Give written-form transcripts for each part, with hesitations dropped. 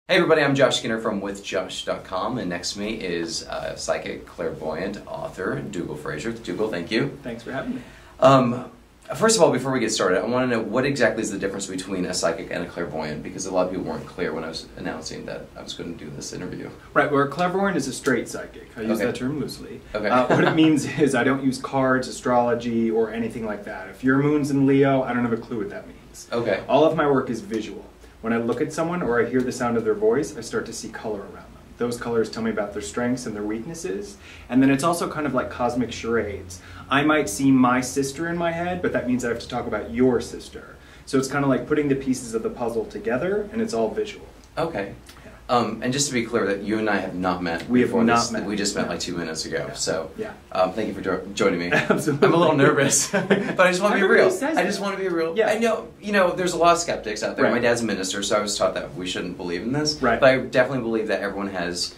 Hey everybody, I'm Josh Skinner from withjosh.com, and next to me is psychic, clairvoyant, author, Dougall Fraser. Dougall, thank you. Thanks for having me. First of all, before we get started, I want to know what exactly is the difference between a psychic and a clairvoyant, because a lot of people weren't clear when I was announcing that I was going to do this interview. Right, well, a clairvoyant is a straight psychic. I use that term loosely. Okay. What it means is I don't use cards, astrology, or anything like that. If your moon's in Leo, I don't have a clue what that means. Okay. All of my work is visual. When I look at someone or I hear the sound of their voice, I start to see color around them. Those colors tell me about their strengths and their weaknesses. And then it's also kind of like cosmic charades. I might see my sister in my head, but that means I have to talk about your sister. So it's kind of like putting the pieces of the puzzle together, and it's all visual. Okay. And just to be clear, that you and I have not met. We have not met. We just met like 2 minutes ago. Yeah. So yeah. Thank you for joining me. Absolutely. I'm a little nervous, but I just want to be real. Says I just want to be real. Yeah. I know, there's a lot of skeptics out there. Right. My dad's a minister, so I was taught that we shouldn't believe in this. Right. But I definitely believe that everyone has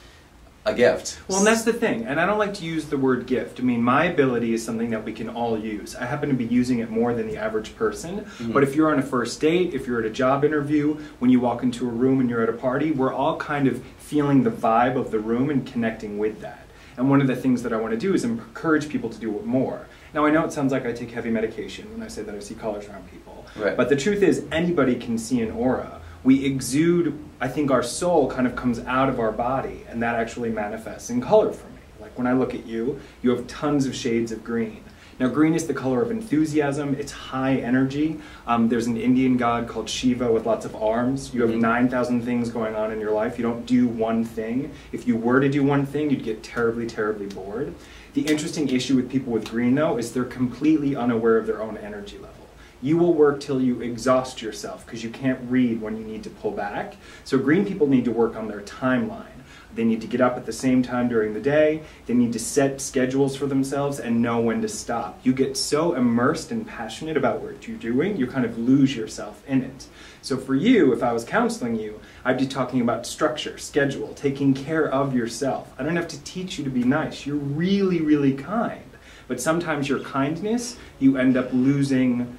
a gift. Well, and that's the thing, and I don't like to use the word gift. I mean, my ability is something that we can all use. I happen to be using it more than the average person, but if you're on a first date, if you're at a job interview, when you walk into a room and you're at a party, we're all kind of feeling the vibe of the room and connecting with that. And one of the things that I want to do is encourage people to do it more. Now, I know it sounds like I take heavy medication when I say that I see colors around people, but the truth is anybody can see an aura. We exude, I think our soul kind of comes out of our body, and that actually manifests in color for me. Like when I look at you, you have tons of shades of green. Now, green is the color of enthusiasm. It's high energy. There's an Indian god called Shiva with lots of arms. You have 9,000 things going on in your life. You don't do one thing. If you were to do one thing, you'd get terribly, terribly bored. The interesting issue with people with green, though, is they're completely unaware of their own energy level. You will work till you exhaust yourself because you can't read when you need to pull back. So green people need to work on their timeline. They need to get up at the same time during the day. They need to set schedules for themselves and know when to stop. You get so immersed and passionate about what you're doing, you kind of lose yourself in it. So for you, if I was counseling you, I'd be talking about structure, schedule, taking care of yourself. I don't have to teach you to be nice. You're really, really kind. But sometimes your kindness, you end up losing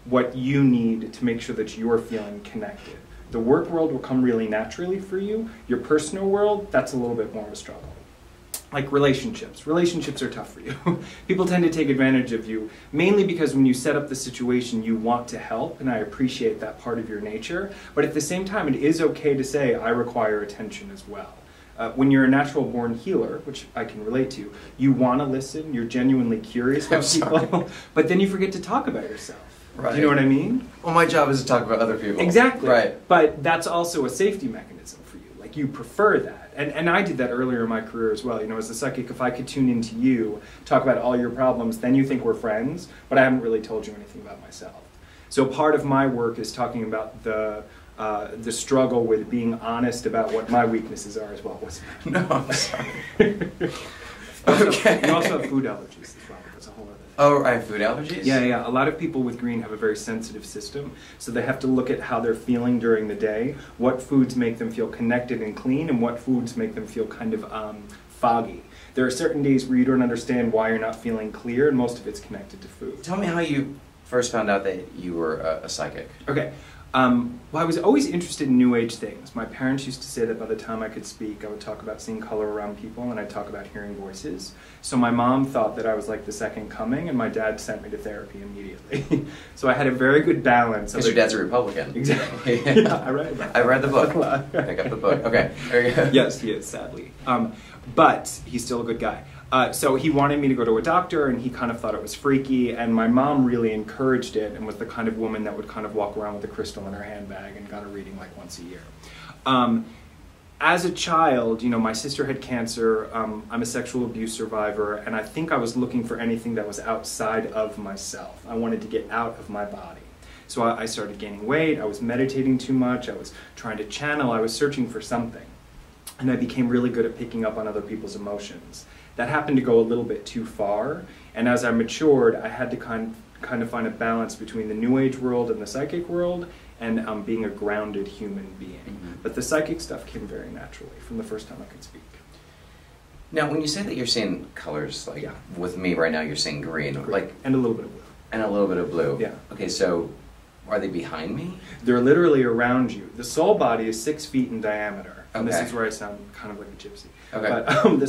what you need to make sure that you're feeling connected. The work world will come really naturally for you. Your personal world, that's a little bit more of a struggle. Like relationships. Relationships are tough for you. People tend to take advantage of you, mainly because when you set up the situation, you want to help, and I appreciate that part of your nature. But at the same time, it is okay to say, I require attention as well. When you're a natural born healer, which I can relate to, you want to listen, you're genuinely curious about people, but then you forget to talk about yourself. Right. Do you know what I mean? Well, my job is to talk about other people. Exactly. Right. But that's also a safety mechanism for you. Like, you prefer that. And I did that earlier in my career as well. You know, as a psychic, if I could tune into you, talk about all your problems, then you think we're friends, but I haven't really told you anything about myself. So part of my work is talking about the struggle with being honest about what my weaknesses are as well. No, I'm sorry. Okay. You also have food allergies as well. That's a whole other thing. Oh, I have food allergies? Yeah. A lot of people with green have a very sensitive system, so they have to look at how they're feeling during the day, what foods make them feel connected and clean, and what foods make them feel kind of foggy. There are certain days where you don't understand why you're not feeling clear, and most of it's connected to food. Tell me how you first found out that you were a psychic. Okay. Well, I was always interested in New Age things. My parents used to say that by the time I could speak, I would talk about seeing color around people, and I'd talk about hearing voices. So my mom thought that I was like the second coming, and my dad sent me to therapy immediately. So I had a very good balance. Because your dad's a Republican. Exactly. Yeah, I read about that. I read the book. Pick up the book. Okay, there you go. Yes, he is, sadly. But he's still a good guy. So he wanted me to go to a doctor, and he kind of thought it was freaky, and my mom really encouraged it and was the kind of woman that would kind of walk around with a crystal in her handbag and got a reading like once a year. As a child, you know, my sister had cancer, I'm a sexual abuse survivor, and I think I was looking for anything that was outside of myself. I wanted to get out of my body. So I started gaining weight, I was meditating too much, I was trying to channel, I was searching for something. And I became really good at picking up on other people's emotions. That happened to go a little bit too far, and as I matured, I had to kind of find a balance between the New Age world and the psychic world, and being a grounded human being. But the psychic stuff came very naturally from the first time I could speak. Now, when you say that you're seeing colors, like with me right now, you're seeing green, like, and a little bit of blue. And a little bit of blue. Yeah. Okay, so Are they behind me? They're literally around you. The soul body is 6 feet in diameter. And Okay. this is where I sound kind of like a gypsy. Okay. But the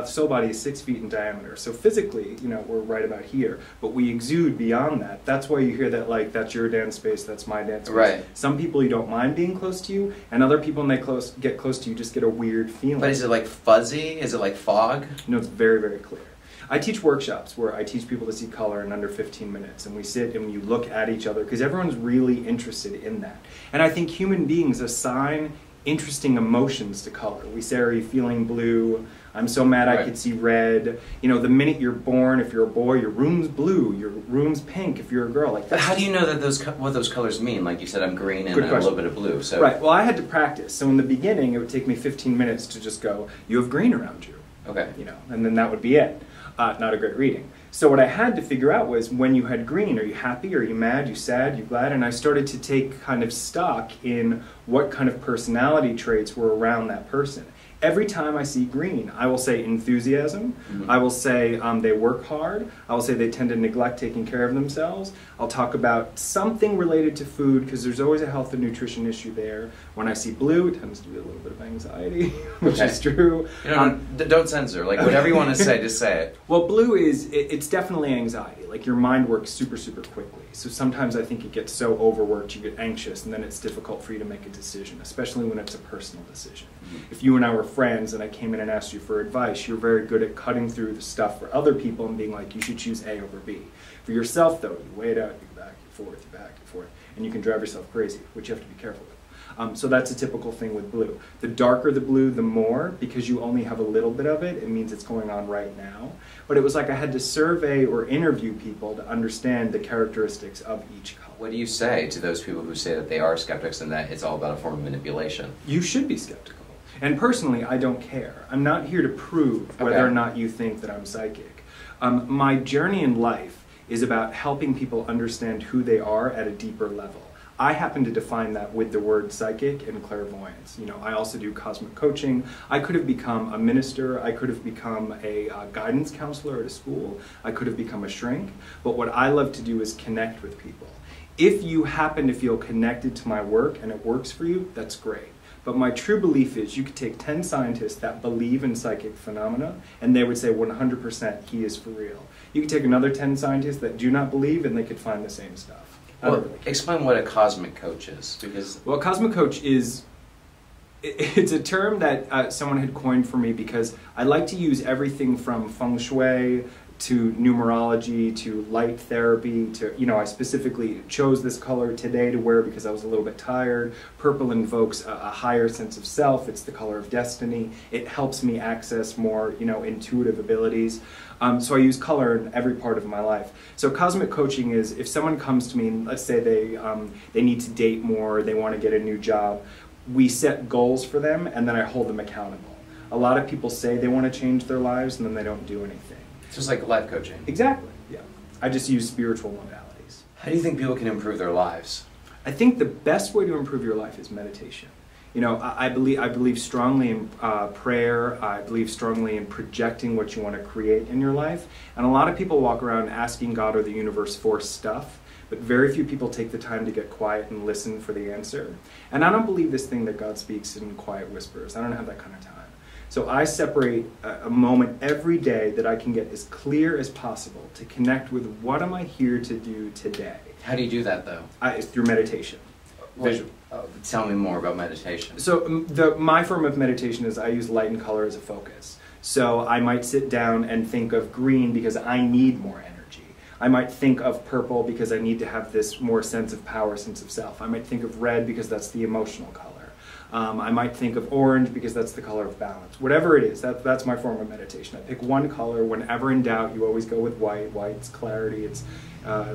soul body is 6 feet in diameter. So physically, we're right about here, but we exude beyond that. That's why you hear that, like, that's your dance space, that's my dance space. Right. Some people you don't mind being close to you, and other people when they get close to you just get a weird feeling. But is it like fuzzy? Is it like fog? No, it's very, very clear. I teach workshops where I teach people to see color in under 15 minutes, and we sit and you look at each other because everyone's really interested in that. And I think human beings assign interesting emotions to color. We say, are you feeling blue? I'm so mad I could see red. The minute you're born, if you're a boy, your room's blue, your room's pink if you're a girl. Like, but how do you know that what those colors mean? Like you said, I'm green and a little bit of blue. So right, well, I had to practice. So in the beginning, it would take me 15 minutes to just go, you have green around you. Okay. And then that would be it. Not a great reading. So what I had to figure out was, when you had green, are you happy, are you mad, you sad, you glad? And I started to take kind of stock in what kind of personality traits were around that person. Every time I see green, I will say enthusiasm, Mm-hmm. I will say they work hard, I will say they tend to neglect taking care of themselves, I'll talk about something related to food, because there's always a health and nutrition issue there. When I see blue, it tends to be a little bit of anxiety, which is true. Don't censor. Like, whatever you want to say, just say it. Well, blue it's definitely anxiety. Like, your mind works super, super quickly. So sometimes I think it gets so overworked, you get anxious, and then it's difficult for you to make a decision, especially when it's a personal decision. Mm-hmm. If you and I were friends and I came in and asked you for advice, you're very good at cutting through the stuff for other people and being like, you should choose A over B. For yourself, though, you weigh it out, you back and forth, and you can drive yourself crazy, which you have to be careful with. So that's a typical thing with blue. The darker the blue, the more, because you only have a little bit of it, it means it's going on right now. But it was like I had to survey or interview people to understand the characteristics of each color. What do you say to those people who say that they are skeptics and that it's all about a form of manipulation? You should be skeptical. And personally, I don't care. I'm not here to prove whether or not you think that I'm psychic. My journey in life is about helping people understand who they are at a deeper level. I happen to define that with the word psychic and clairvoyance. I also do cosmic coaching. I could have become a minister. I could have become a guidance counselor at a school. I could have become a shrink. But what I love to do is connect with people. If you happen to feel connected to my work and it works for you, that's great. But my true belief is you could take 10 scientists that believe in psychic phenomena, and they would say 100% he is for real. You could take another 10 scientists that do not believe, and they could find the same stuff. Well, explain what a cosmic coach is, because... Well, a cosmic coach it's a term that someone had coined for me, because I like to use everything from feng shui to numerology to light therapy to, I specifically chose this color today to wear because I was a little bit tired. Purple invokes a higher sense of self. It's the color of destiny. It helps me access more, intuitive abilities. So I use color in every part of my life. So cosmic coaching is, if someone comes to me and let's say they need to date more, they want to get a new job, we set goals for them and then I hold them accountable. A lot of people say they want to change their lives and then they don't do anything. It's just like life coaching. Exactly, yeah. I just use spiritual modalities. How do you think people can improve their lives? I think the best way to improve your life is meditation. I believe strongly in prayer. I believe strongly in projecting what you want to create in your life. And a lot of people walk around asking God or the universe for stuff, but very few people take the time to get quiet and listen for the answer. And I don't believe this thing that God speaks in quiet whispers. I don't have that kind of time. So I separate a moment every day that I can get as clear as possible to connect with what am I here to do today. How do you do that, though? It's through meditation. Visual. Tell me more about meditation. So my form of meditation is I use light and color as a focus. So I might sit down and think of green because I need more energy. I might think of purple because I need to have this more sense of power, sense of self. I might think of red because that's the emotional color. I might think of orange because that's the color of balance. Whatever it is, that's my form of meditation. I pick one color. Whenever in doubt, you always go with white. White's clarity. It's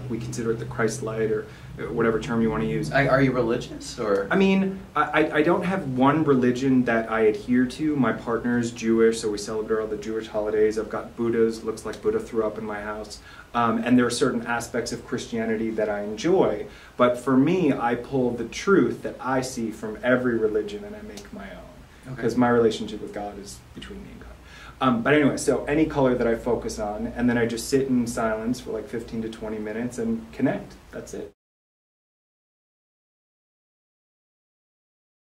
we consider it the Christ light, or whatever term you want to use. Are you religious, or? I mean, I don't have one religion that I adhere to. My partner is Jewish, so we celebrate all the Jewish holidays. I've got Buddhas. Looks like Buddha threw up in my house. And there are certain aspects of Christianity that I enjoy. But for me, I pull the truth that I see from every religion and I make my own. Because my relationship with God is between me and God. But anyway, so any color that I focus on, and then I just sit in silence for like 15 to 20 minutes and connect. That's it.